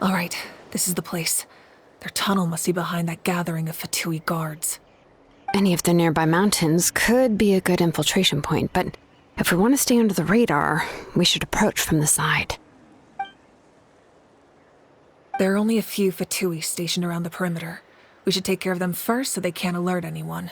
Alright, this is the place. Their tunnel must be behind that gathering of Fatui guards. Any of the nearby mountains could be a good infiltration point, but if we want to stay under the radar, we should approach from the side. There are only a few Fatui stationed around the perimeter. We should take care of them first so they can't alert anyone.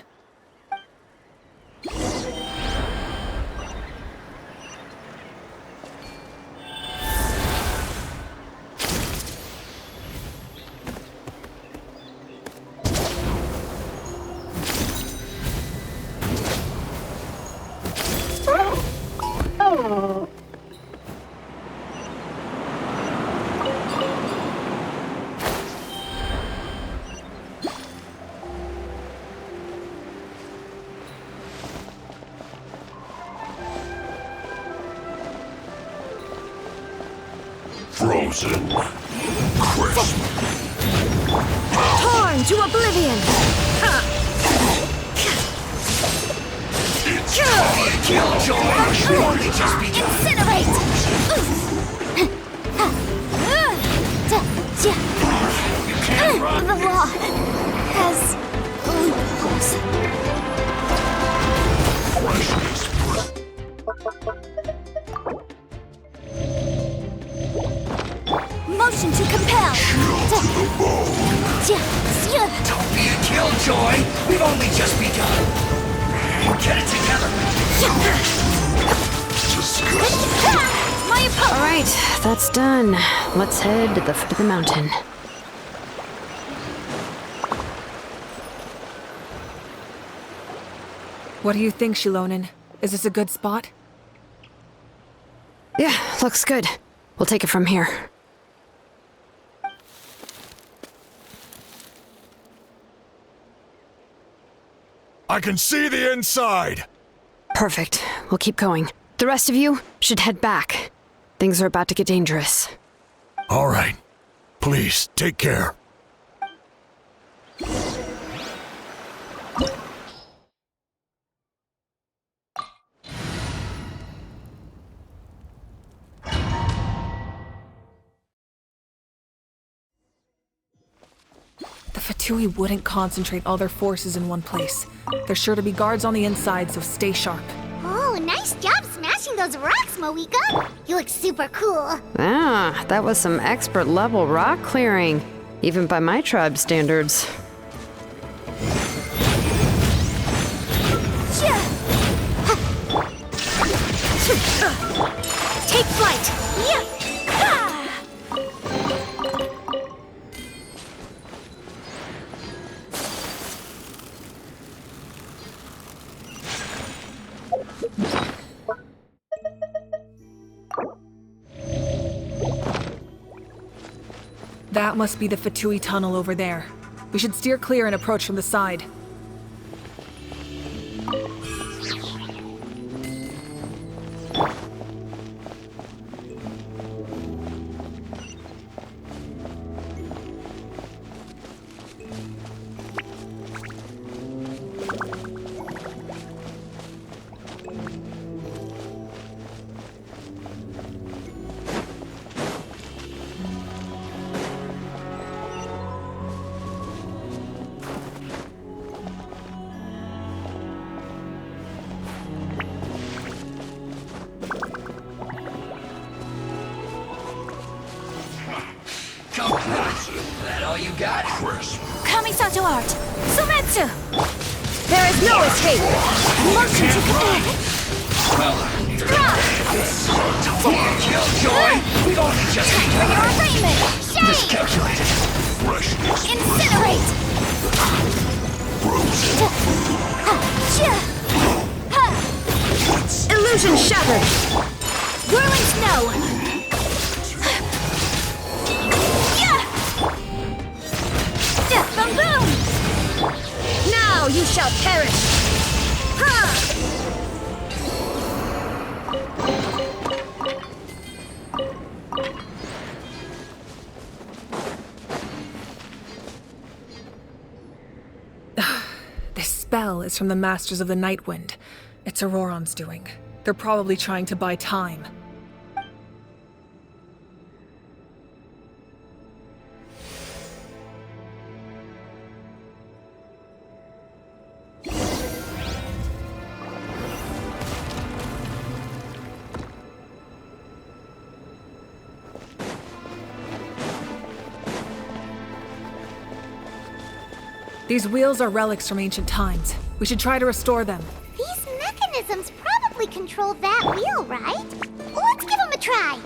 Frozen. Crisp. Torn to oblivion! It's time. Killjoy! Only just begun. Incinerate! You can't run. The law has loopholes. Freshness. Motion to compel! Chill to the bone. Don't be a killjoy! We've only just begun! Get it together! Disgusting. My opponent! Alright, that's done. Let's head to the foot of the mountain. What do you think, Shilonen? Is this a good spot? Yeah, looks good. We'll take it from here. I can see the inside. Perfect. We'll keep going. The rest of you should head back. Things are about to get dangerous. All right. Please, take care. The Fatui wouldn't concentrate all their forces in one place. There's sure to be guards on the inside, so stay sharp. Oh, nice job smashing those rocks, Moeka. You look super cool. Ah, that was some expert level rock clearing, even by my tribe standards. Take flight! That must be the Fatui tunnel over there. We should steer clear and approach from the side. Come on! That all you got? Crisp. Kamisato art! Sumetsu! There is no escape! Motion to compel! Well, don't be a killjoy! We've only just For begun! your arraignment! Shame! Miscalculated! Freshness. Incinerate! Frozen. Illusion shattered! Whirling snow! Death from boom! Now you shall perish! Ha! This spell is from the Masters of the Night Wind. It's Auroron's doing. They're probably trying to buy time. These wheels are relics from ancient times. We should try to restore them. These mechanisms probably control that wheel, right? Let's give them a try.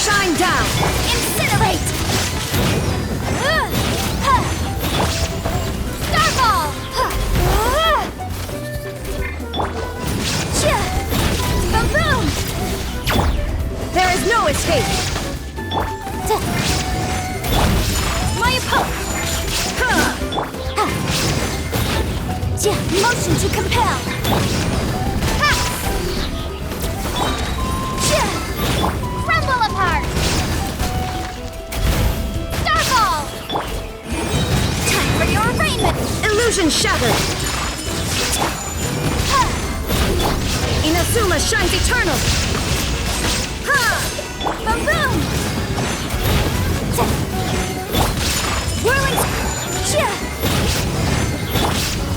Shine down! Incinerate! Starball! Boom boom! There is no escape! My poke! Motion to compel! Crumble apart! Starball! Time for your arraignment! Illusion shattered! Inazuma shines eternal! Boom boom! Whirling!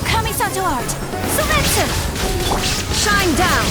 Kamisato art! Sumetsu! Shine down!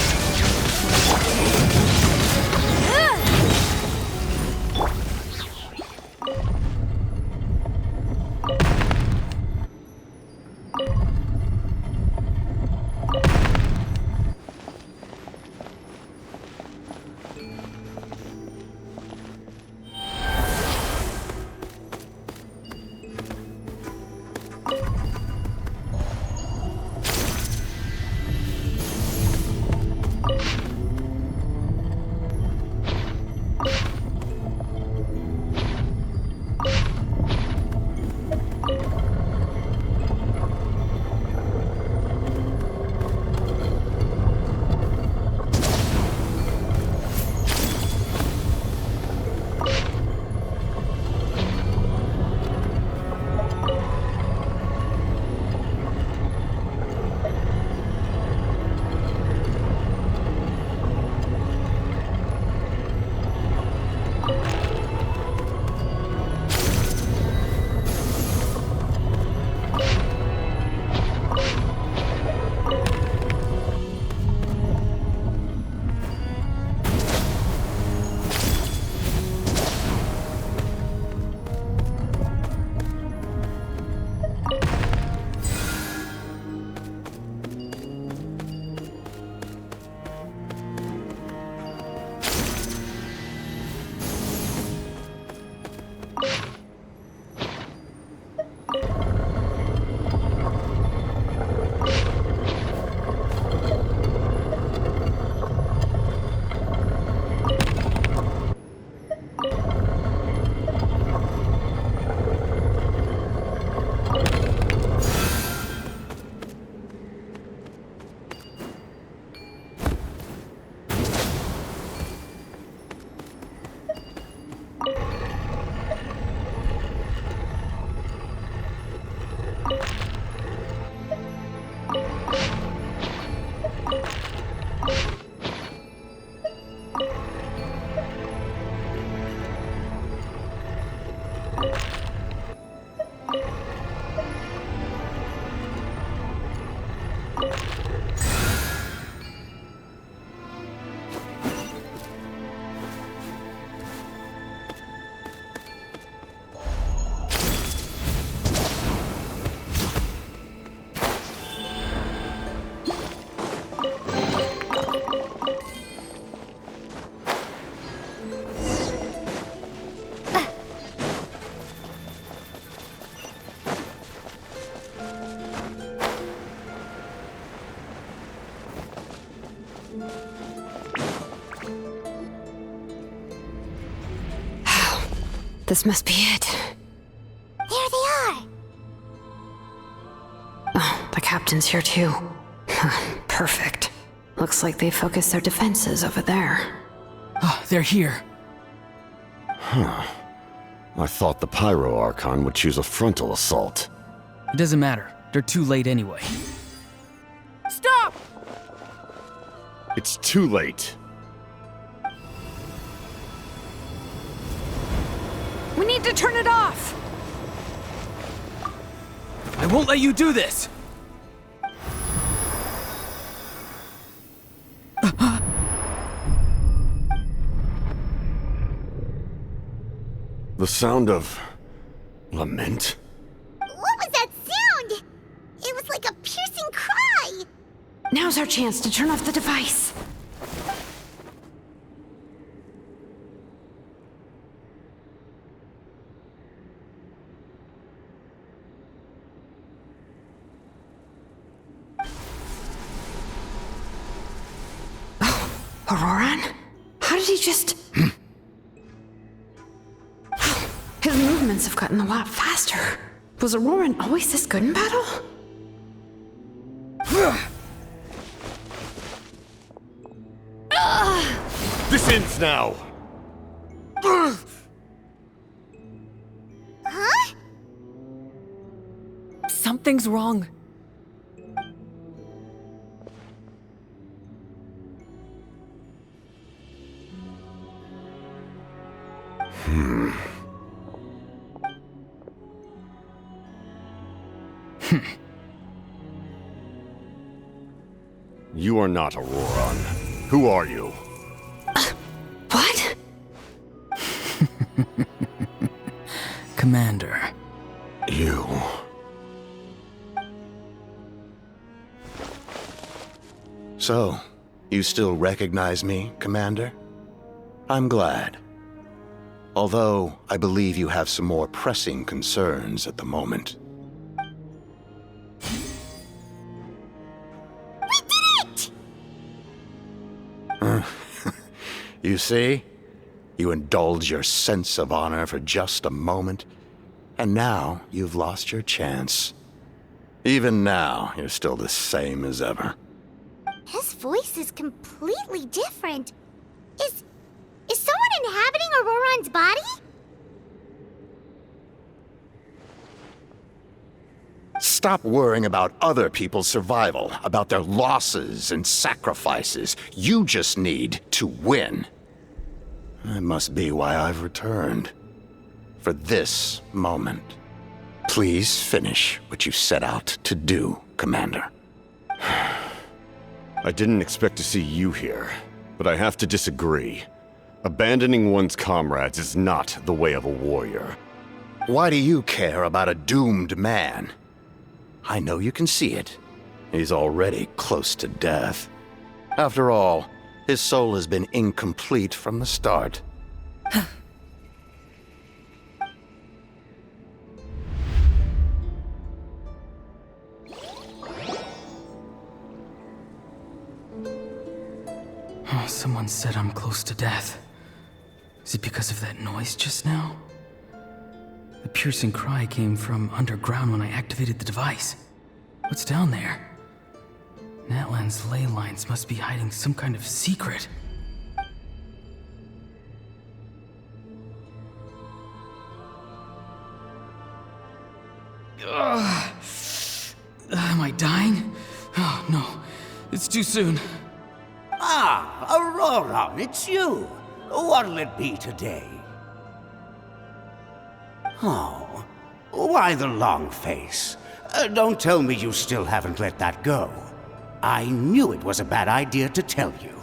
This must be it. There they are. Oh, the captain's here too. Perfect. Looks like they focused their defenses over there. Oh, they're here. I thought the Pyro Archon would choose a frontal assault. It doesn't matter. They're too late anyway. Stop! It's too late. We need to turn it off! I won't let you do this! The sound of lament? What was that sound? It was like a piercing cry. Now's our chance to turn off the device. Oh, Auroran? How did he just... His movements have gotten a lot faster. Was Auroran always this good in battle? This ends now! Huh? Something's wrong. You are not Auroran. Who are you? What? Commander. You. So, you still recognize me, Commander? I'm glad. Although, I believe you have some more pressing concerns at the moment. We did it! You see? You indulge your sense of honor for just a moment, and now you've lost your chance. Even now, you're still the same as ever. His voice is completely different. Is someone inhabiting Auroran's body? Stop worrying about other people's survival, about their losses and sacrifices. You just need to win. That must be why I've returned. For this moment. Please finish what you set out to do, Commander. I didn't expect to see you here, but I have to disagree. Abandoning one's comrades is not the way of a warrior. Why do you care about a doomed man? I know you can see it. He's already close to death. After all, his soul has been incomplete from the start. Oh, someone said I'm close to death. Is it because of that noise just now? The piercing cry came from underground when I activated the device. What's down there? Natlan's ley lines must be hiding some kind of secret. Am I dying? Oh, no. It's too soon. Ah, Auroran, it's you. What'll it be today? Oh, why the long face? Don't tell me you still haven't let that go. I knew it was a bad idea to tell you.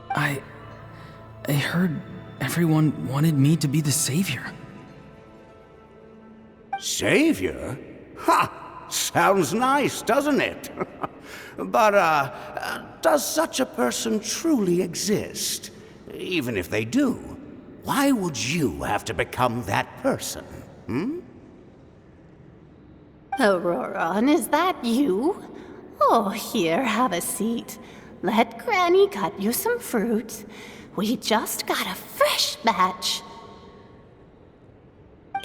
I heard everyone wanted me to be the savior. Savior? Ha! Sounds nice, doesn't it? But, does such a person truly exist? Even if they do, why would you have to become that person, hmm? Auroran, is that you? Oh, here, have a seat. Let Granny cut you some fruit. We just got a fresh batch.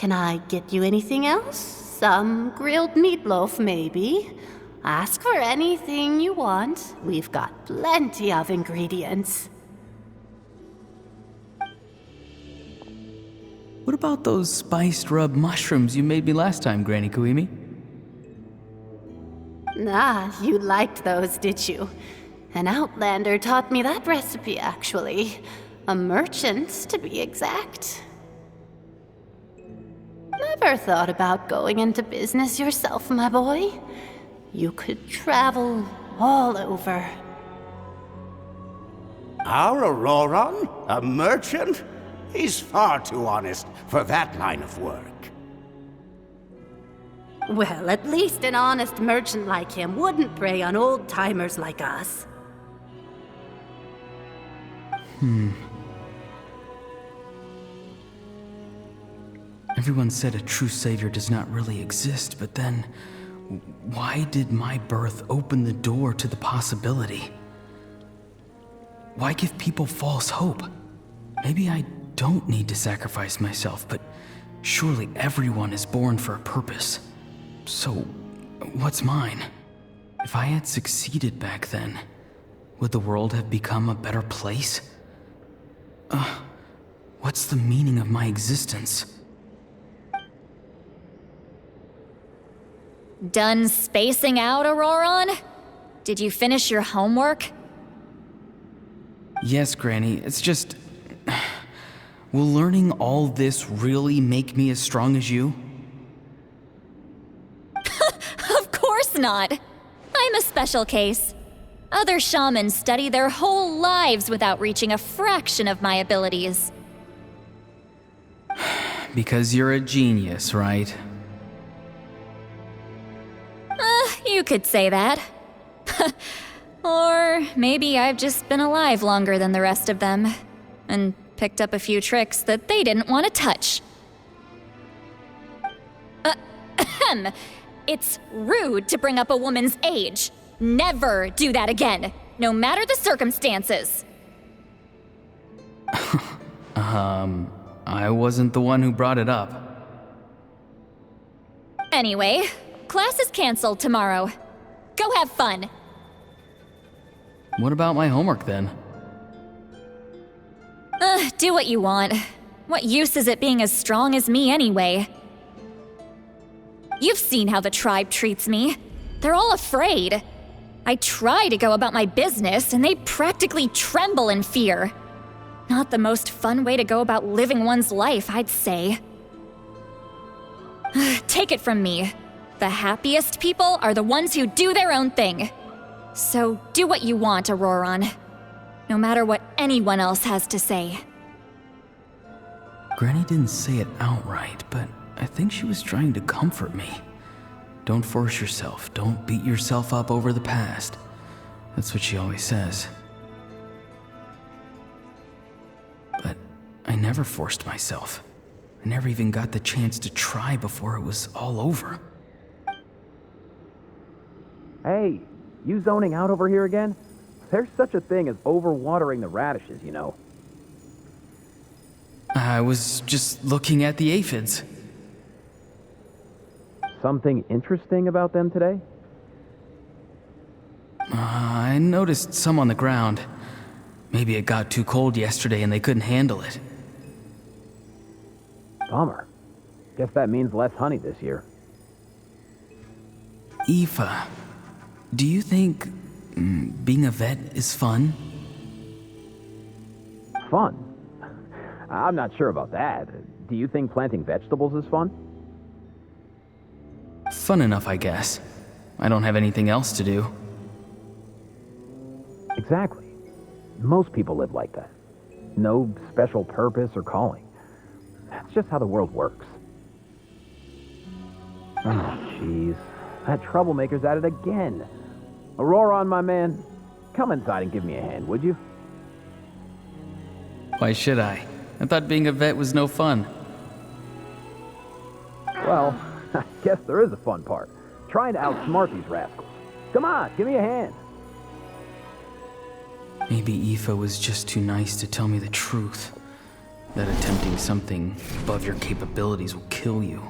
Can I get you anything else? Some grilled meatloaf, maybe? Ask for anything you want. We've got plenty of ingredients. What about those spiced rub mushrooms you made me last time, Granny Kuimi? Ah, you liked those, did you? An outlander taught me that recipe, actually. A merchant, to be exact. Never thought about going into business yourself, my boy? You could travel all over. Our Auroron? A merchant? He's far too honest for that line of work. Well, at least an honest merchant like him wouldn't prey on old-timers like us. Everyone said a true savior does not really exist, but then why did my birth open the door to the possibility? Why give people false hope? Maybe I don't need to sacrifice myself, but surely everyone is born for a purpose. So, what's mine? If I had succeeded back then, would the world have become a better place? What's the meaning of my existence? Done spacing out, Auroron? Did you finish your homework? Yes, Granny, it's just... Will learning all this really make me as strong as you? Of course not. I'm a special case. Other shamans study their whole lives without reaching a fraction of my abilities. Because you're a genius, right? You could say that. Or maybe I've just been alive longer than the rest of them, and picked up a few tricks that they didn't want to touch. It's rude to bring up a woman's age. Never do that again, no matter the circumstances. I wasn't the one who brought it up. Anyway, class is canceled tomorrow. Go have fun. What about my homework then? Do what you want. What use is it being as strong as me anyway? You've seen how the tribe treats me. They're all afraid. I try to go about my business, and they practically tremble in fear. Not the most fun way to go about living one's life, I'd say. Take it from me. The happiest people are the ones who do their own thing. So do what you want, Auroron. No matter what anyone else has to say. Granny didn't say it outright, but I think she was trying to comfort me. Don't force yourself. Don't beat yourself up over the past. That's what she always says. But I never forced myself. I never even got the chance to try before it was all over. Hey, you zoning out over here again? There's such a thing as overwatering the radishes, you know. I was just looking at the aphids. Something interesting about them today? I noticed some on the ground. Maybe it got too cold yesterday and they couldn't handle it. Bummer. Guess that means less honey this year. Aoife, do you think being a vet is fun? Fun? I'm not sure about that. Do you think planting vegetables is fun? Fun enough, I guess. I don't have anything else to do. Exactly. Most people live like that. No special purpose or calling. That's just how the world works. Oh, jeez. That troublemaker's at it again. Auroron, my man, come inside and give me a hand, would you? Why should I? I thought being a vet was no fun. Well, I guess there is a fun part. Trying to outsmart these rascals. Come on, give me a hand. Maybe Aoife was just too nice to tell me the truth. that attempting something above your capabilities will kill you.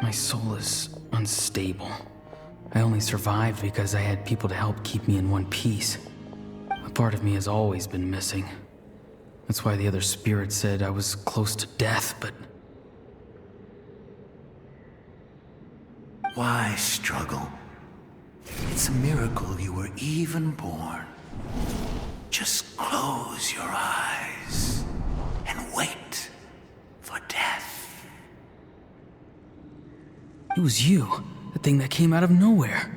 My soul is unstable. I only survived because I had people to help keep me in one piece. A part of me has always been missing. That's why the other spirits said I was close to death, but... Why struggle? It's a miracle you were even born. Just close your eyes and wait for death. It was you, the thing that came out of nowhere.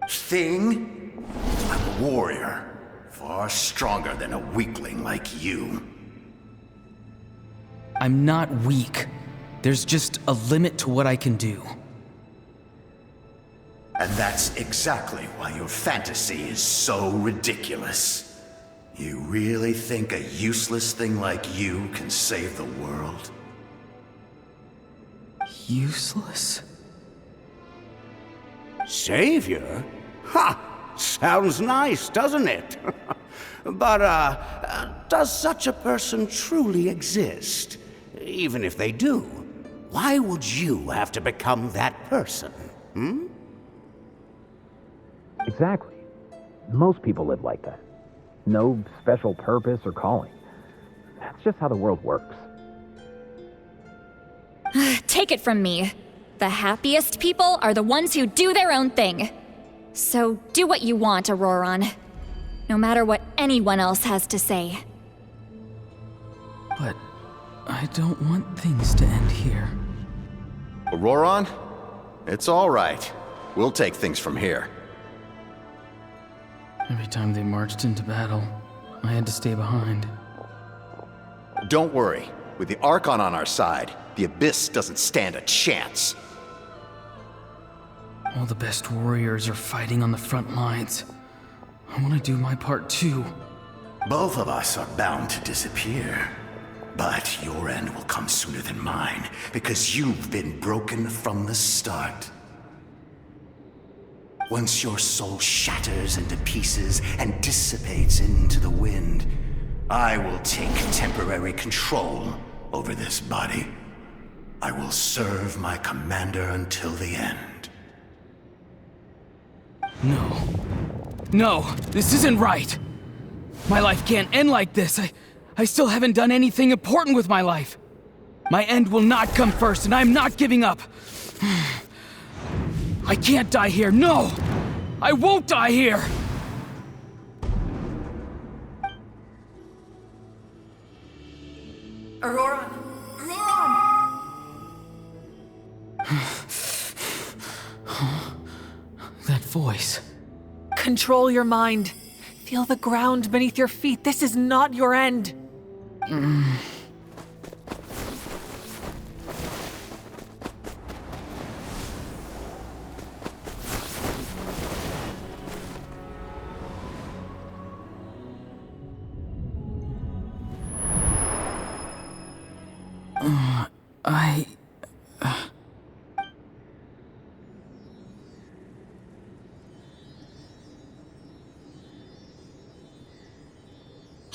Thing? I'm a warrior, far stronger than a weakling like you. I'm not weak. There's just a limit to what I can do. And that's exactly why your fantasy is so ridiculous. You really think a useless thing like you can save the world? Useless? Savior? Ha! Sounds nice, doesn't it? But, does such a person truly exist? Even if they do, why would you have to become that person? Hmm? Exactly. Most people live like that. No special purpose or calling. That's just how the world works. Take it from me. The happiest people are the ones who do their own thing. So do what you want, Auroron. No matter what anyone else has to say. But I don't want things to end here. Auroron? It's all right. We'll take things from here. Every time they marched into battle, I had to stay behind. Don't worry. With the Archon on our side, the Abyss doesn't stand a chance. All the best warriors are fighting on the front lines. I want to do my part too. Both of us are bound to disappear. But your end will come sooner than mine, because you've been broken from the start. Once your soul shatters into pieces and dissipates into the wind, I will take temporary control over this body. I will serve my commander until the end. No. No, this isn't right. My life can't end like this. I still haven't done anything important with my life. My end will not come first, and I'm not giving up. I can't die here, no! I won't die here! Auroron! Auroron! That voice. Control your mind. Feel the ground beneath your feet. This is not your end.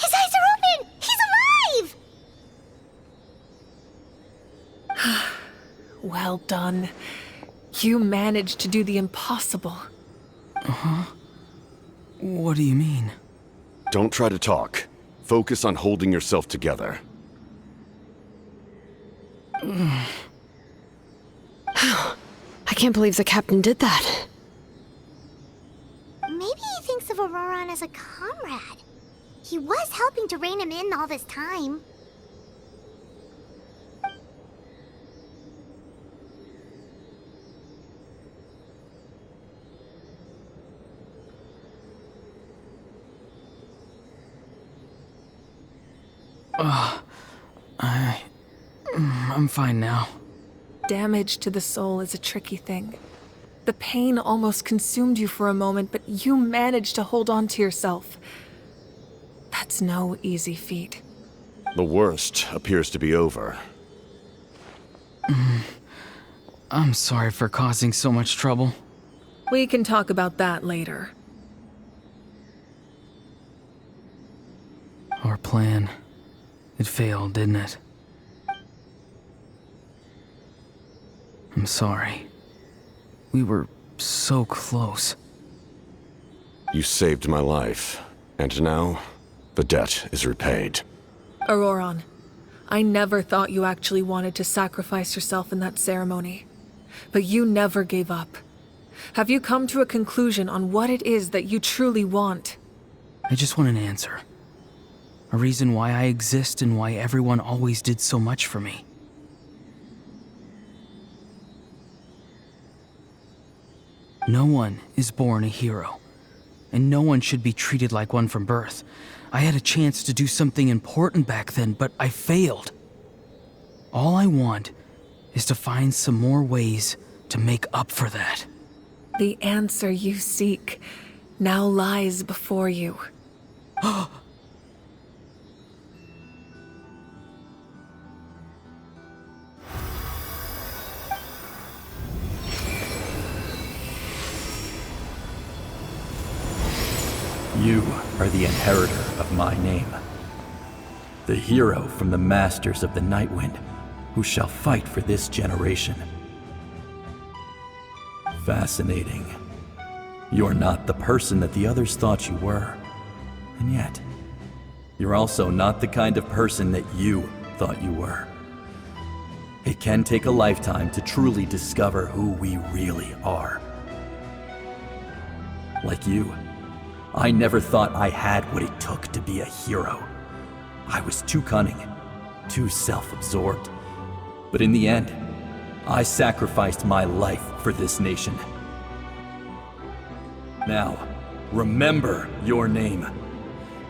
His eyes are open! He's alive! Well done. You managed to do the impossible. What do you mean? Don't try to talk. Focus on holding yourself together. I can't believe the captain did that. Maybe he thinks of Auroron as a comrade. He was helping to rein him in all this time. I'm fine now. Damage to the soul is a tricky thing. The pain almost consumed you for a moment, but you managed to hold on to yourself. That's no easy feat. The worst appears to be over. I'm sorry for causing so much trouble. We can talk about that later. Our plan. It failed, didn't it? I'm sorry. We were so close. You saved my life, and now the debt is repaid. Auroron, I never thought you actually wanted to sacrifice yourself in that ceremony. But you never gave up. Have you come to a conclusion on what it is that you truly want? I just want an answer. A reason why I exist and why everyone always did so much for me. No one is born a hero, and no one should be treated like one from birth. I had a chance to do something important back then, but I failed. All I want is to find some more ways to make up for that. The answer you seek now lies before you. You are the inheritor of my name. The hero from the masters of the Nightwind, who shall fight for this generation. Fascinating. You're not the person that the others thought you were. And yet, you're also not the kind of person that you thought you were. It can take a lifetime to truly discover who we really are. Like you, I never thought I had what it took to be a hero. I was too cunning, too self-absorbed. But in the end, I sacrificed my life for this nation. Now, remember your name.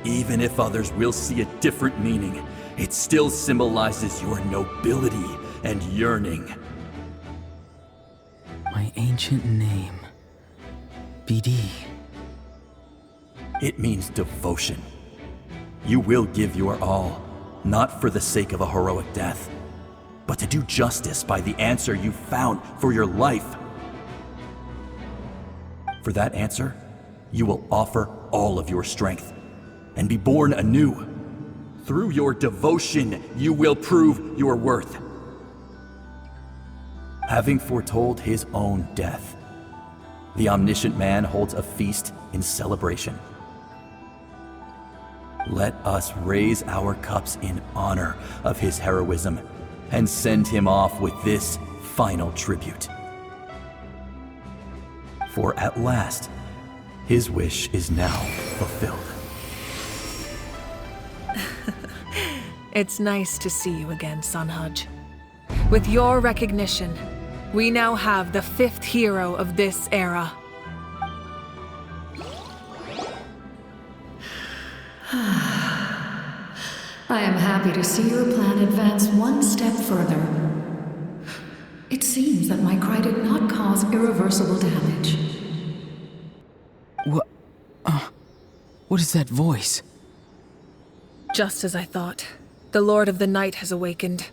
Even if others will see a different meaning, it still symbolizes your nobility and yearning. My ancient name. BD. It means devotion. You will give your all, not for the sake of a heroic death, but to do justice by the answer you found for your life. For that answer, you will offer all of your strength and be born anew. Through your devotion, you will prove your worth. Having foretold his own death, the omniscient man holds a feast in celebration. Let us raise our cups in honor of his heroism and send him off with this final tribute. For at last, his wish is now fulfilled. It's nice to see you again, Sunhudge. With your recognition, we now have the 5th hero of this era. I am happy to see your plan advance one step further. It seems that my cry did not cause irreversible damage. What is that voice? Just as I thought. The Lord of the Night has awakened.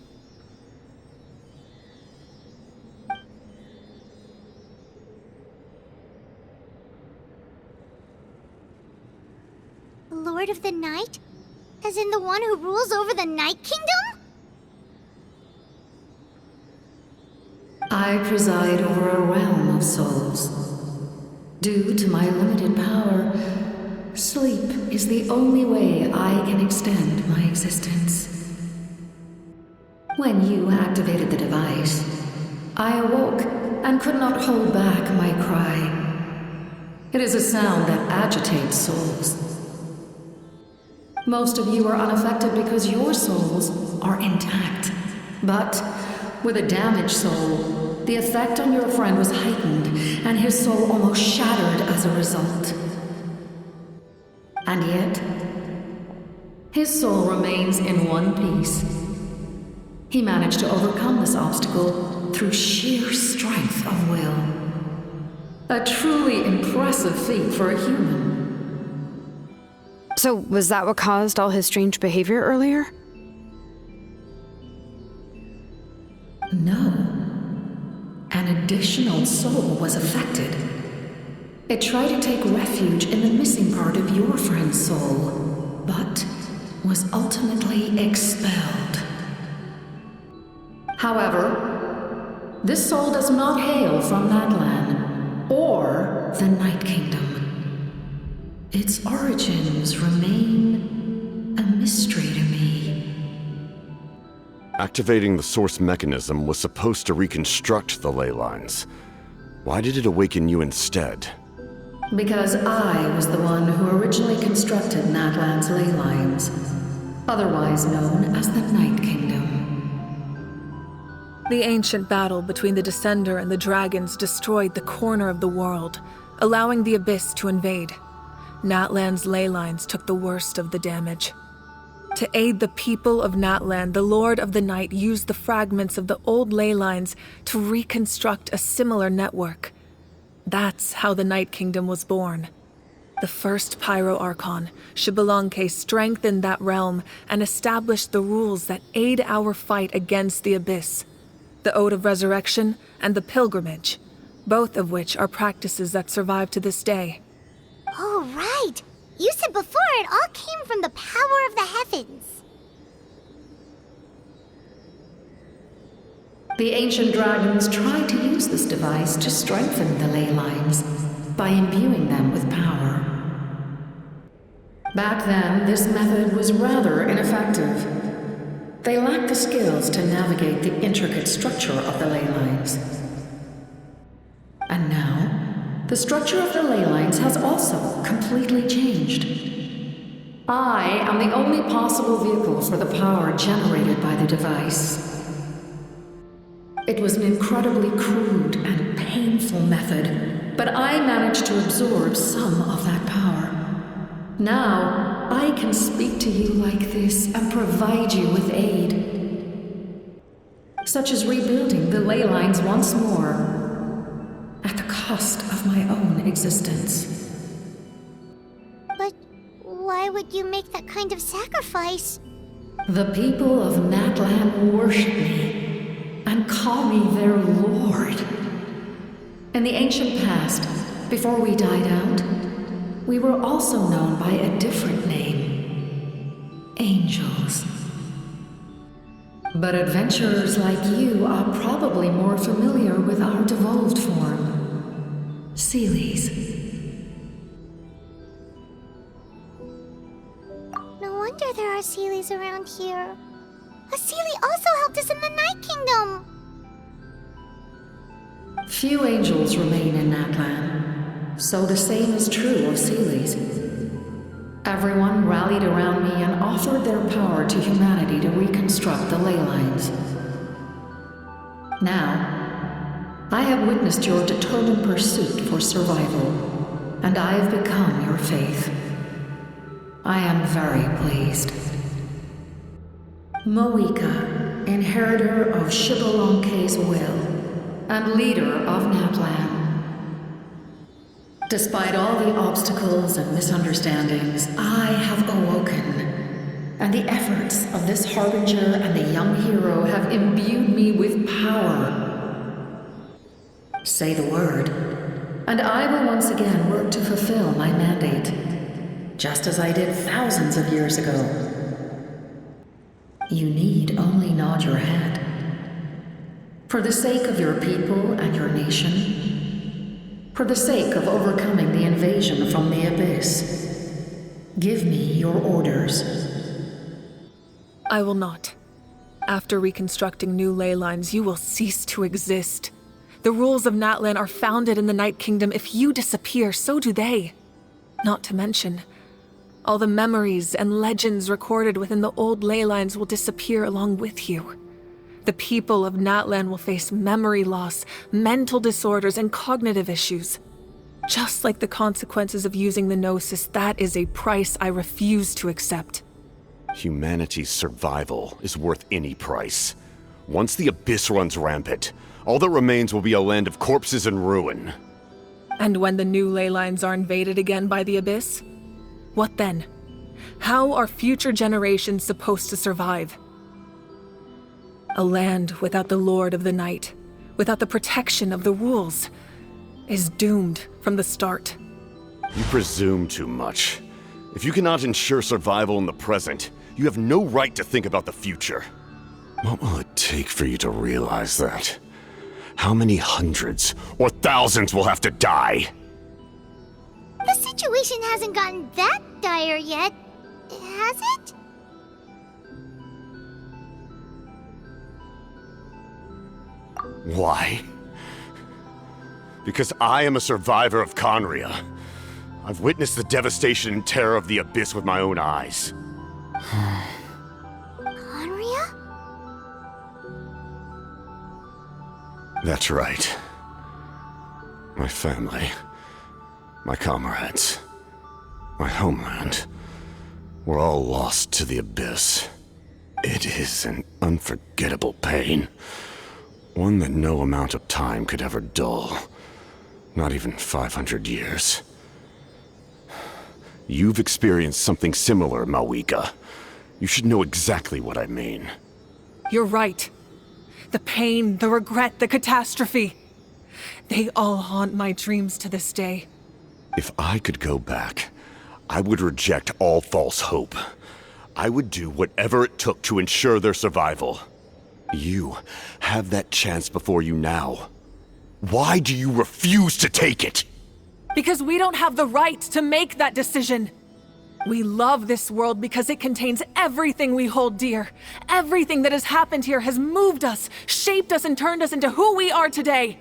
Lord of the Night? As in the one who rules over the Night Kingdom? I preside over a realm of souls. Due to my limited power, sleep is the only way I can extend my existence. When you activated the device, I awoke and could not hold back my cry. It is a sound that agitates souls. Most of you are unaffected because your souls are intact. But with a damaged soul, the effect on your friend was heightened, and his soul almost shattered as a result. And yet, his soul remains in one piece. He managed to overcome this obstacle through sheer strength of will. A truly impressive feat for a human. So, was that what caused all his strange behavior earlier? No. An additional soul was affected. It tried to take refuge in the missing part of your friend's soul, but was ultimately expelled. However, this soul does not hail from Natlan or the Night Kingdom. Its origins remain a mystery to me. Activating the source mechanism was supposed to reconstruct the ley lines. Why did it awaken you instead? Because I was the one who originally constructed Natlan's ley lines, otherwise known as the Night Kingdom. The ancient battle between the Descender and the dragons destroyed the corner of the world, allowing the Abyss to invade. Natlan's ley lines took the worst of the damage. To aid the people of Natlan, the Lord of the Night used the fragments of the old ley lines to reconstruct a similar network. That's how the Night Kingdom was born. The first Pyro Archon, Xbalanque, strengthened that realm and established the rules that aid our fight against the Abyss. The Ode of Resurrection and the Pilgrimage, both of which are practices that survive to this day. Oh, right! You said before it all came from the power of the heavens. The ancient dragons tried to use this device to strengthen the ley lines by imbuing them with power. Back then, this method was rather ineffective. They lacked the skills to navigate the intricate structure of the ley lines. And now, the structure of the ley lines has also completely changed. I am the only possible vehicle for the power generated by the device. It was an incredibly crude and painful method, but I managed to absorb some of that power. Now, I can speak to you like this and provide you with aid, such as rebuilding the ley lines once more, at the cost of my own existence. But why would you make that kind of sacrifice? The people of Natlan worship me and call me their lord. In the ancient past, before we died out, we were also known by a different name: angels. But adventurers like you are probably more familiar with our devolved form, Seelies. No wonder there are Seelies around here. A Seelie also helped us in the Night Kingdom. Few angels remain in Natlan, so the same is true of Seelies. Everyone rallied around me and offered their power to humanity to reconstruct the ley lines. Now, I have witnessed your determined pursuit for survival, and I have become your faith. I am very pleased. Moika, inheritor of Xbalanque's will, and leader of Natlan. Despite all the obstacles and misunderstandings, I have awoken, and the efforts of this harbinger and the young hero have imbued me with power. Say the word, and I will once again work to fulfill my mandate, just as I did thousands of years ago. You need only nod your head. For the sake of your people and your nation, for the sake of overcoming the invasion from the Abyss, give me your orders. I will not. After reconstructing new ley lines, you will cease to exist. The rules of Natlan are founded in the Night Kingdom. If you disappear, so do they. Not to mention, all the memories and legends recorded within the old ley lines will disappear along with you. The people of Natlan will face memory loss, mental disorders, and cognitive issues. Just like the consequences of using the Gnosis, that is a price I refuse to accept. Humanity's survival is worth any price. Once the Abyss runs rampant, all that remains will be a land of corpses and ruin. And when the new ley lines are invaded again by the Abyss? What then? How are future generations supposed to survive? A land without the Lord of the Night, without the protection of the rules. is doomed from the start. You presume too much. If you cannot ensure survival in the present, you have no right to think about the future. What will it take for you to realize that? How many hundreds or thousands will have to die? The situation hasn't gotten that dire yet, has it? Why? Because I am a survivor of Conria. I've witnessed the devastation and terror of the Abyss with my own eyes. Conria? That's right. My family, my comrades, my homeland, were all lost to the Abyss. It is an unforgettable pain. One that no amount of time could ever dull. Not even 500 years. You've experienced something similar, Mawika. You should know exactly what I mean. You're right. The pain, the regret, the catastrophe. They all haunt my dreams to this day. If I could go back, I would reject all false hope. I would do whatever it took to ensure their survival. You have that chance before you now. Why do you refuse to take it? Because we don't have the right to make that decision. We love this world because it contains everything we hold dear. Everything that has happened here has moved us, shaped us, and turned us into who we are today.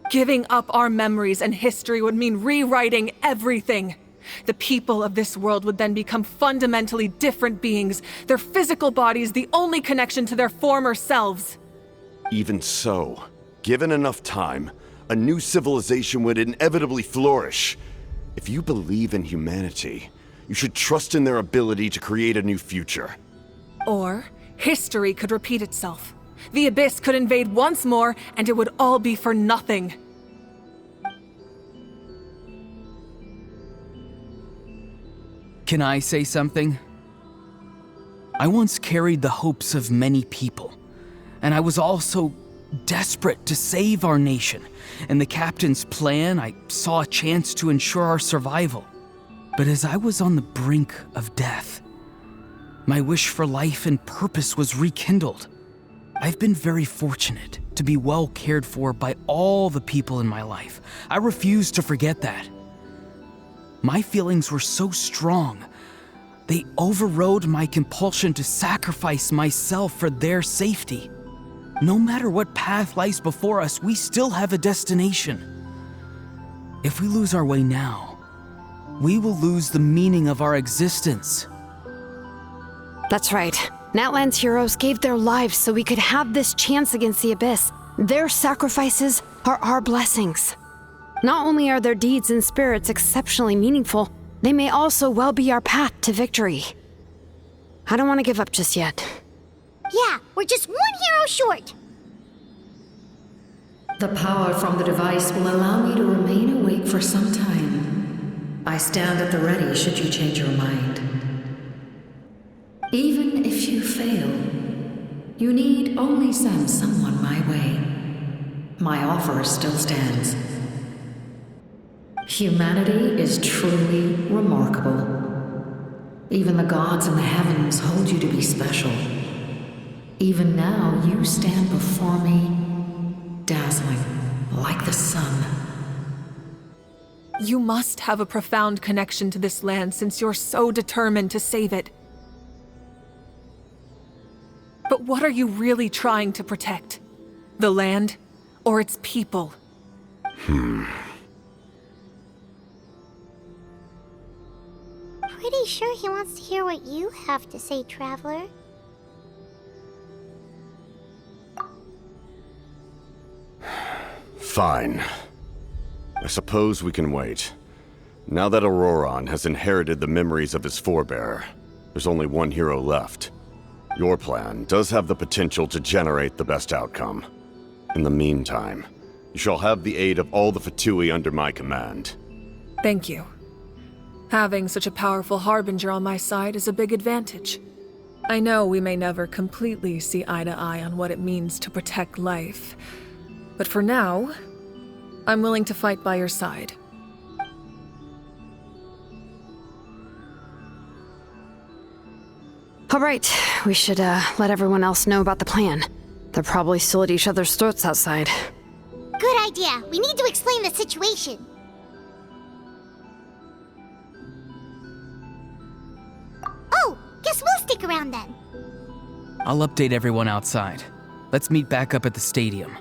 Giving up our memories and history would mean rewriting everything. The people of this world would then become fundamentally different beings, their physical bodies the only connection to their former selves. Even so, given enough time, a new civilization would inevitably flourish. If you believe in humanity, you should trust in their ability to create a new future. Or, history could repeat itself. The Abyss could invade once more, and it would all be for nothing. Can I say something? I once carried the hopes of many people, and I was also desperate to save our nation. In the captain's plan, I saw a chance to ensure our survival. But as I was on the brink of death, my wish for life and purpose was rekindled. I've been very fortunate to be well cared for by all the people in my life. I refuse to forget that. My feelings were so strong, they overrode my compulsion to sacrifice myself for their safety. No matter what path lies before us, we still have a destination. If we lose our way now, we will lose the meaning of our existence. That's right. Natlan's heroes gave their lives so we could have this chance against the Abyss. Their sacrifices are our blessings. Not only are their deeds and spirits exceptionally meaningful, they may also well be our path to victory. I don't want to give up just yet. Yeah, we're just one hero short. The power from the device will allow me to remain awake for some time. I stand at the ready should you change your mind. Even if you fail, you need only send someone my way. My offer still stands. Humanity is truly remarkable. Even the gods in the heavens hold you to be special. Even now, you stand before me, dazzling like the sun. You must have a profound connection to this land since you're so determined to save it. But what are you really trying to protect? The land or its people? Pretty sure he wants to hear what you have to say, Traveler. Fine. I suppose we can wait. Now that Auroron has inherited the memories of his forebearer, there's only one hero left. Your plan does have the potential to generate the best outcome. In the meantime, you shall have the aid of all the Fatui under my command. Thank you. Having such a powerful harbinger on my side is a big advantage. I know we may never completely see eye to eye on what it means to protect life, but for now, I'm willing to fight by your side. All right, we should let everyone else know about the plan. They're probably still at each other's throats outside. Good idea. We need to explain the situation. Oh, guess we'll stick around then. I'll update everyone outside. Let's meet back up at the stadium.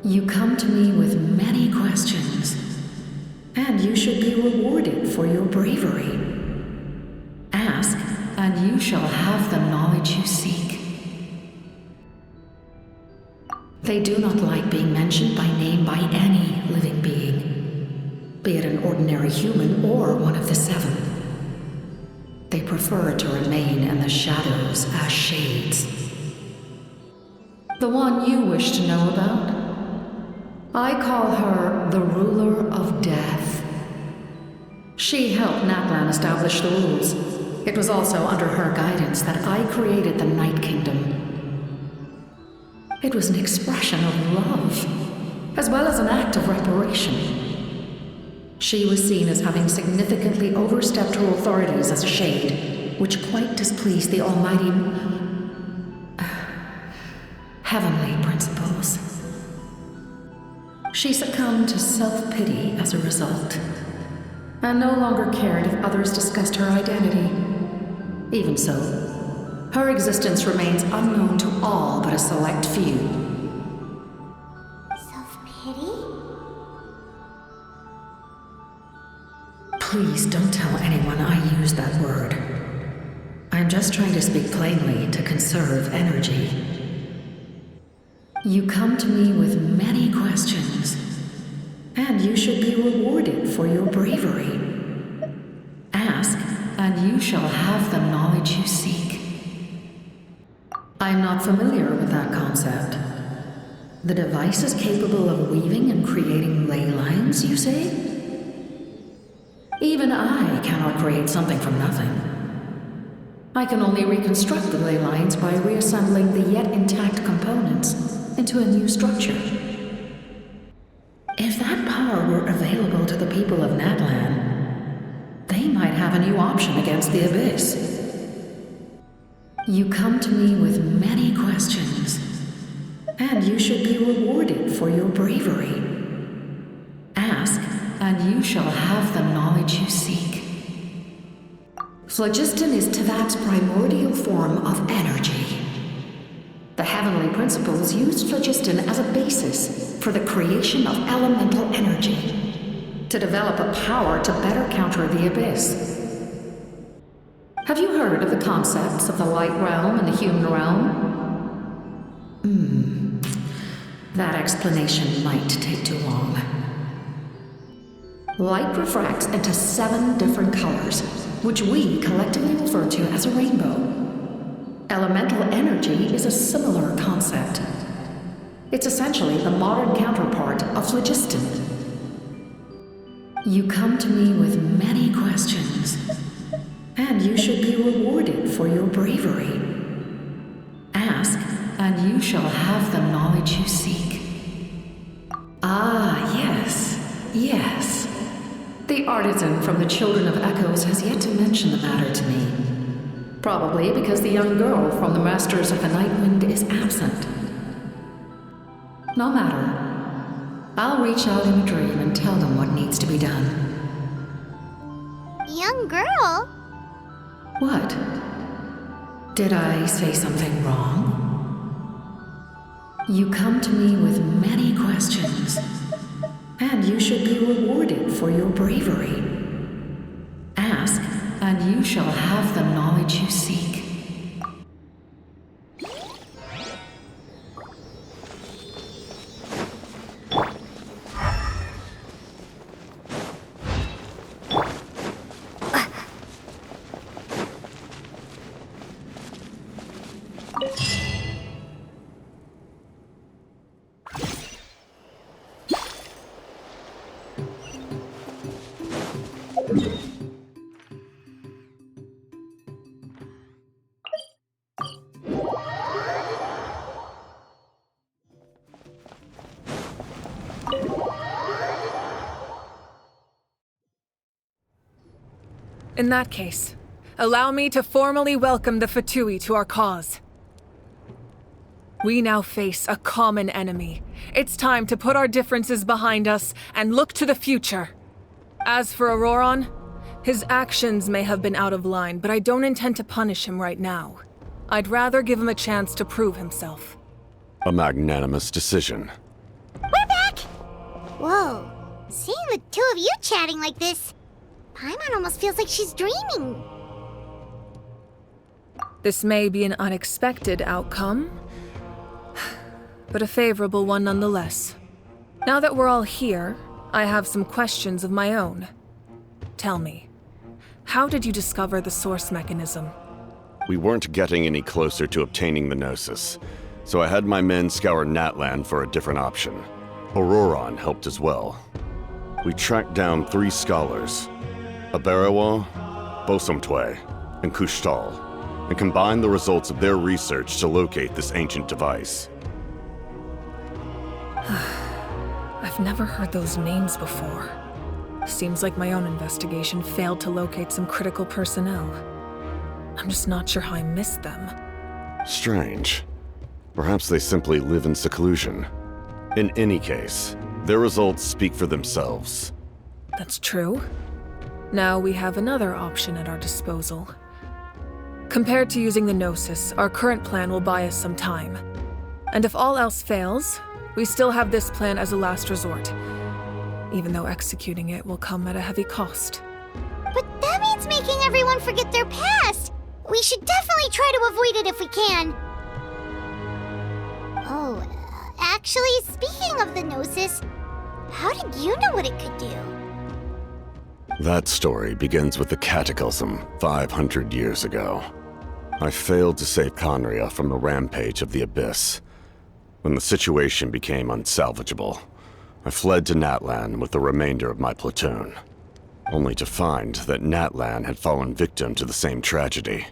You come to me with many questions, and you should be rewarded for your bravery. Ask, and you shall have the knowledge you seek. They do not like being mentioned by name by any living being, be it an ordinary human or one of the seven. They prefer to remain in the shadows as shades. The one you wish to know about? I call her the ruler of death. She helped Natlan establish the rules. It was also under her guidance that I created the Night Kingdom. It was an expression of love, as well as an act of reparation. She was seen as having significantly overstepped her authorities as a shade, which quite displeased the almighty heavenly principles. She succumbed to self-pity as a result, and no longer cared if others discussed her identity. Even so, her existence remains unknown to all but a select few. Self-pity? Please don't tell anyone I use that word. I'm just trying to speak plainly to conserve energy. You come to me with many questions, and you should be rewarded for your bravery. Ask, and you shall have the knowledge you seek. I'm not familiar with that concept. The device is capable of weaving and creating ley lines, you say? Even I cannot create something from nothing. I can only reconstruct the ley lines by reassembling the yet intact components into a new structure. If that power were available to the people of Natlan, they might have a new option against the Abyss. You come to me with many questions, and you should be rewarded for your bravery. Ask, and you shall have the knowledge you seek. Phlogiston is Tevat's primordial form of energy. The heavenly principles used phlogiston as a basis for the creation of elemental energy, to develop a power to better counter the Abyss. Have you heard of the concepts of the light realm and the human realm? That explanation might take too long. Light refracts into 7 different colors, which we collectively refer to as a rainbow. Elemental energy is a similar concept. It's essentially the modern counterpart of phlogiston. You come to me with many questions, and you should be rewarded for your bravery. Ask, and you shall have the knowledge you seek. Ah, yes, yes. The artisan from the Children of Echoes has yet to mention the matter to me. Probably because the young girl from the Masters of the Night Wind is absent. No matter. I'll reach out in a dream and tell them what needs to be done. Young girl? What? Did I say something wrong? You come to me with many questions, and you should be rewarded for your bravery. Ask, and you shall have the knowledge you seek. In that case, allow me to formally welcome the Fatui to our cause. We now face a common enemy. It's time to put our differences behind us and look to the future. As for Auroron, his actions may have been out of line, but I don't intend to punish him right now. I'd rather give him a chance to prove himself. A magnanimous decision. We're back! Whoa, seeing the two of you chatting like this, Paimon almost feels like she's dreaming. This may be an unexpected outcome, but a favorable one nonetheless. Now that we're all here, I have some questions of my own. Tell me, how did you discover the source mechanism? We weren't getting any closer to obtaining the Gnosis, so I had my men scour Natlan for a different option. Auroron helped as well. We tracked down 3 scholars, Aberawa, Bosomtwe, and Kushtal, and combined the results of their research to locate this ancient device. I've never heard those names before. Seems like my own investigation failed to locate some critical personnel. I'm just not sure how I missed them. Strange. Perhaps they simply live in seclusion. In any case, their results speak for themselves. That's true. Now we have another option at our disposal. Compared to using the Gnosis, our current plan will buy us some time. And if all else fails, we still have this plan as a last resort, even though executing it will come at a heavy cost. But that means making everyone forget their past! We should definitely try to avoid it if we can. Oh, actually, speaking of the Gnosis, how did you know what it could do? That story begins with the Cataclysm 500 years ago. I failed to save Conria from the rampage of the Abyss. When the situation became unsalvageable, I fled to Natlan with the remainder of my platoon, only to find that Natlan had fallen victim to the same tragedy.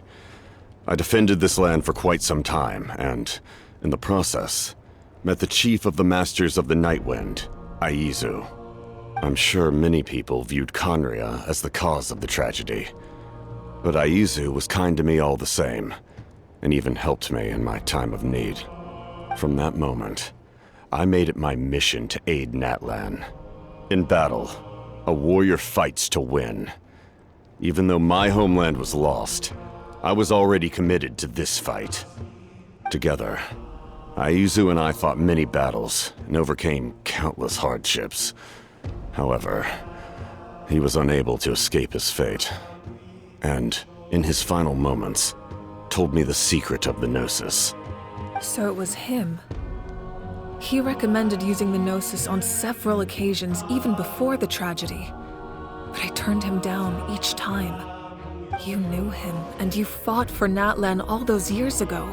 I defended this land for quite some time, and, in the process, met the chief of the Masters of the Nightwind, Aizu. I'm sure many people viewed Conria as the cause of the tragedy, but Aizu was kind to me all the same, and even helped me in my time of need. From that moment, I made it my mission to aid Natlan. In battle, a warrior fights to win. Even though my homeland was lost, I was already committed to this fight. Together, Aizu and I fought many battles and overcame countless hardships. However, he was unable to escape his fate, and, in his final moments, told me the secret of the Gnosis. So it was him. He recommended using the Gnosis on several occasions, even before the tragedy. But I turned him down each time. You knew him, and you fought for Natlan all those years ago.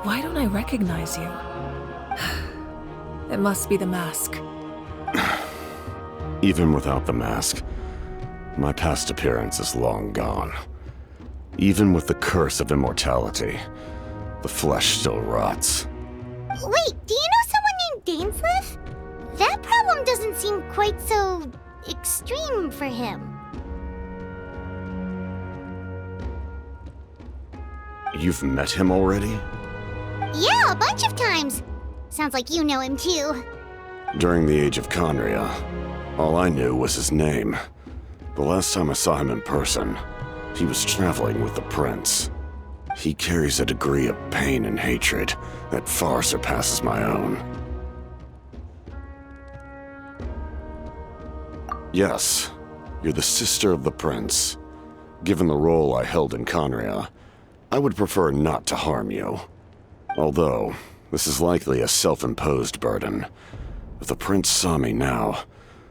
Why don't I recognize you? It must be the mask. Even without the mask, my past appearance is long gone. Even with the curse of immortality, the flesh still rots. Wait, do you know someone named Dainsleif? That problem doesn't seem quite so extreme for him. You've met him already? Yeah, a bunch of times. Sounds like you know him too. During the age of Conria, all I knew was his name. The last time I saw him in person, he was traveling with the prince. He carries a degree of pain and hatred that far surpasses my own. Yes, you're the sister of the prince. Given the role I held in Conria, I would prefer not to harm you. Although, this is likely a self-imposed burden. If the prince saw me now,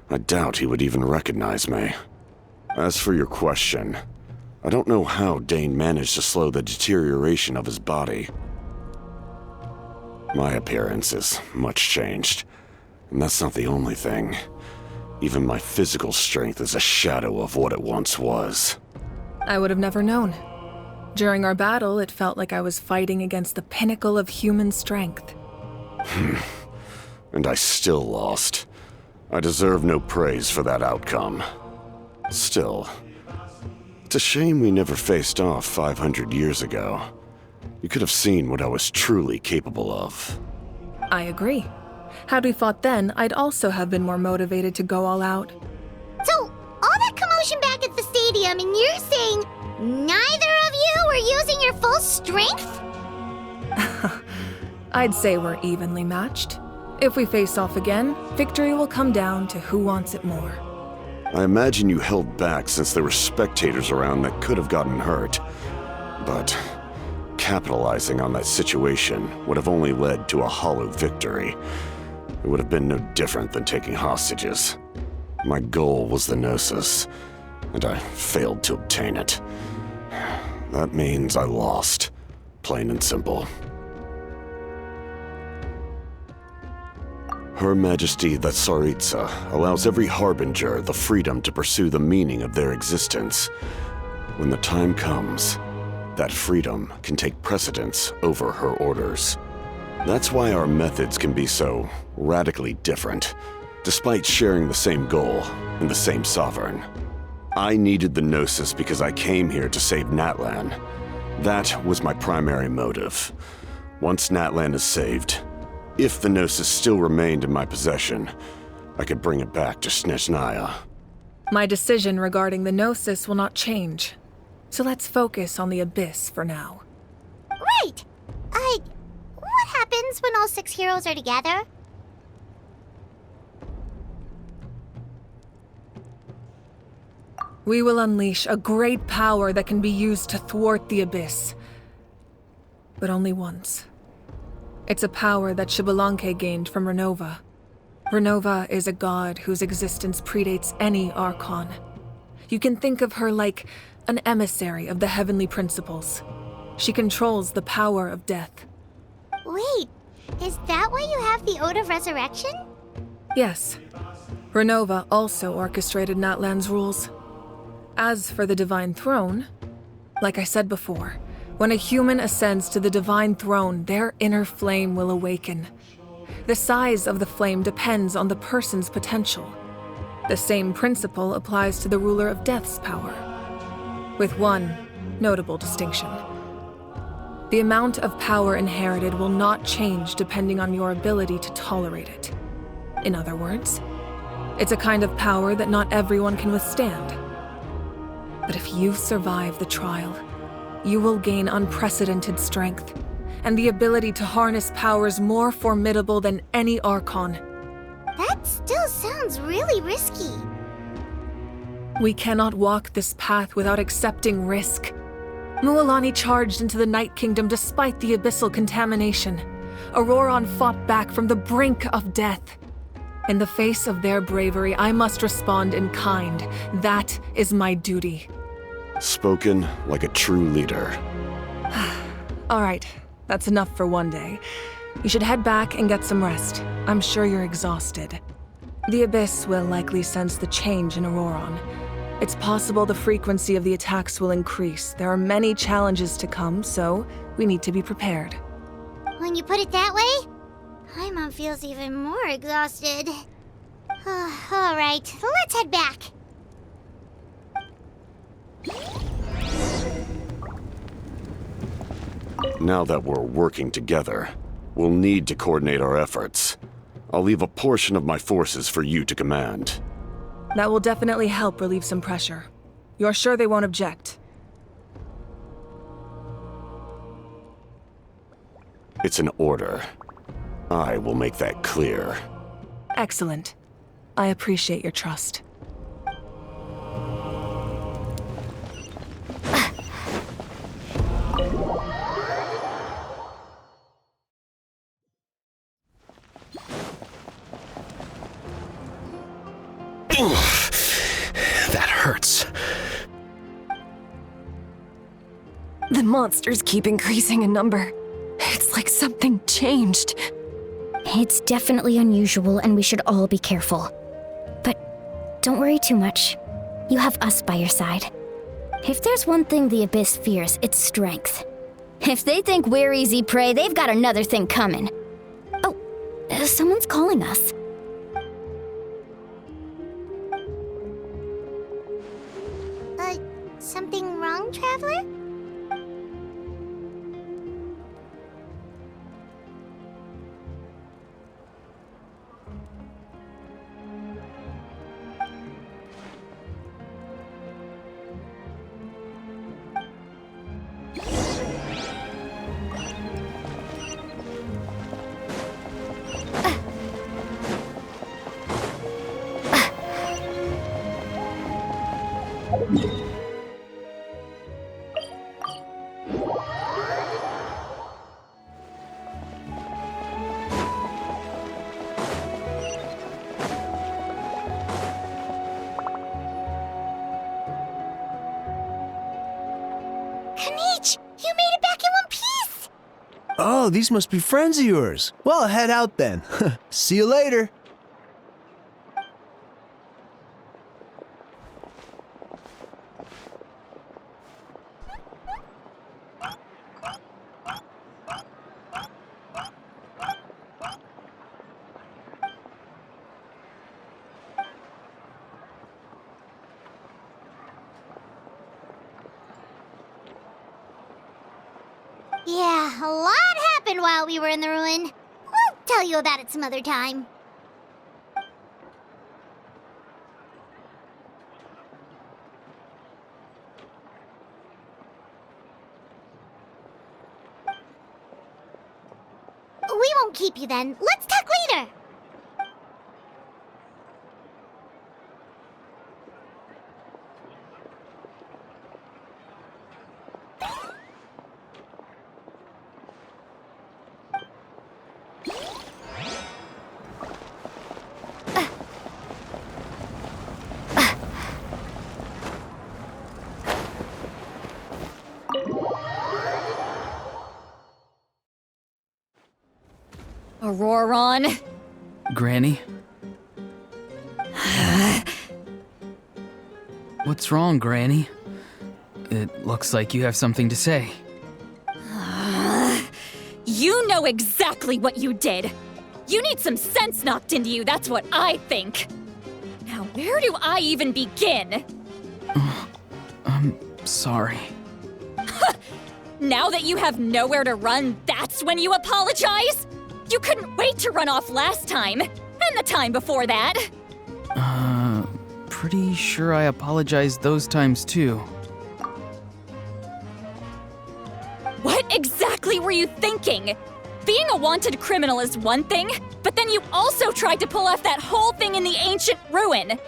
I doubt he would even recognize me. As for your question, I don't know how Dane managed to slow the deterioration of his body. My appearance is much changed, and that's not the only thing. Even my physical strength is a shadow of what it once was. I would have never known. During our battle, it felt like I was fighting against the pinnacle of human strength. And I still lost. I deserve no praise for that outcome. Still, it's a shame we never faced off 500 years ago. You could have seen what I was truly capable of. I agree. Had we fought then, I'd also have been more motivated to go all out. So, all that commotion back at the stadium, and you're saying neither of you were using your full strength? I'd say we're evenly matched. If we face off again, victory will come down to who wants it more. I imagine you held back since there were spectators around that could have gotten hurt. But capitalizing on that situation would have only led to a hollow victory. It would have been no different than taking hostages. My goal was the Gnosis, and I failed to obtain it. That means I lost, plain and simple. Her Majesty the Tsaritsa allows every harbinger the freedom to pursue the meaning of their existence. When the time comes, that freedom can take precedence over her orders. That's why our methods can be so radically different, despite sharing the same goal and the same sovereign. I needed the Gnosis because I came here to save Natlan. That was my primary motive. Once Natlan is saved, if the Gnosis still remained in my possession, I could bring it back to Snezhnaya. My decision regarding the Gnosis will not change. So let's focus on the Abyss for now. Right! What happens when all 6 heroes are together? We will unleash a great power that can be used to thwart the Abyss. But only once. It's a power that Xbalanque gained from Renova. Renova is a god whose existence predates any Archon. You can think of her like an emissary of the heavenly principles. She controls the power of death. Wait, is that why you have the Ode of Resurrection? Yes. Renova also orchestrated Natlan's rules. As for the Divine Throne, like I said before, when a human ascends to the Divine Throne, their inner flame will awaken. The size of the flame depends on the person's potential. The same principle applies to the ruler of Death's power, with one notable distinction. The amount of power inherited will not change depending on your ability to tolerate it. In other words, it's a kind of power that not everyone can withstand. But if you survive the trial, you will gain unprecedented strength, and the ability to harness powers more formidable than any Archon. That still sounds really risky. We cannot walk this path without accepting risk. Mualani charged into the Night Kingdom despite the abyssal contamination. Auroron fought back from the brink of death. In the face of their bravery, I must respond in kind. That is my duty. Spoken like a true leader. All right, that's enough for one day. You should head back and get some rest. I'm sure you're exhausted. The Abyss will likely sense the change in Auroron. It's possible the frequency of the attacks will increase. There are many challenges to come, so we need to be prepared. When you put it that way, Paimon feels even more exhausted. All right, let's head back. Now that we're working together, we'll need to coordinate our efforts. I'll leave a portion of my forces for you to command. That will definitely help relieve some pressure. You're sure they won't object? It's an order. I will make that clear. Excellent. I appreciate your trust. That hurts. The monsters keep increasing in number. It's like something changed. It's definitely unusual and we should all be careful. But don't worry too much. You have us by your side. If there's one thing the Abyss fears, it's strength. If they think we're easy prey, they've got another thing coming. Oh, someone's calling us. Something wrong, Traveler? Oh, these must be friends of yours. Well, head out then. See you later. Yeah, a lot happened while we were in the ruin. We'll tell you about it some other time. We won't keep you then. Let's talk later. Auroron. Granny? What's wrong, Granny? It looks like you have something to say. You know exactly what you did. You need some sense knocked into you, that's what I think. Now, where do I even begin? I'm sorry. Now that you have nowhere to run, that's when you apologize? You couldn't wait to run off last time, and the time before that. Pretty sure I apologized those times too. What exactly were you thinking? Being a wanted criminal is one thing, but then you also tried to pull off that whole thing in the ancient ruin.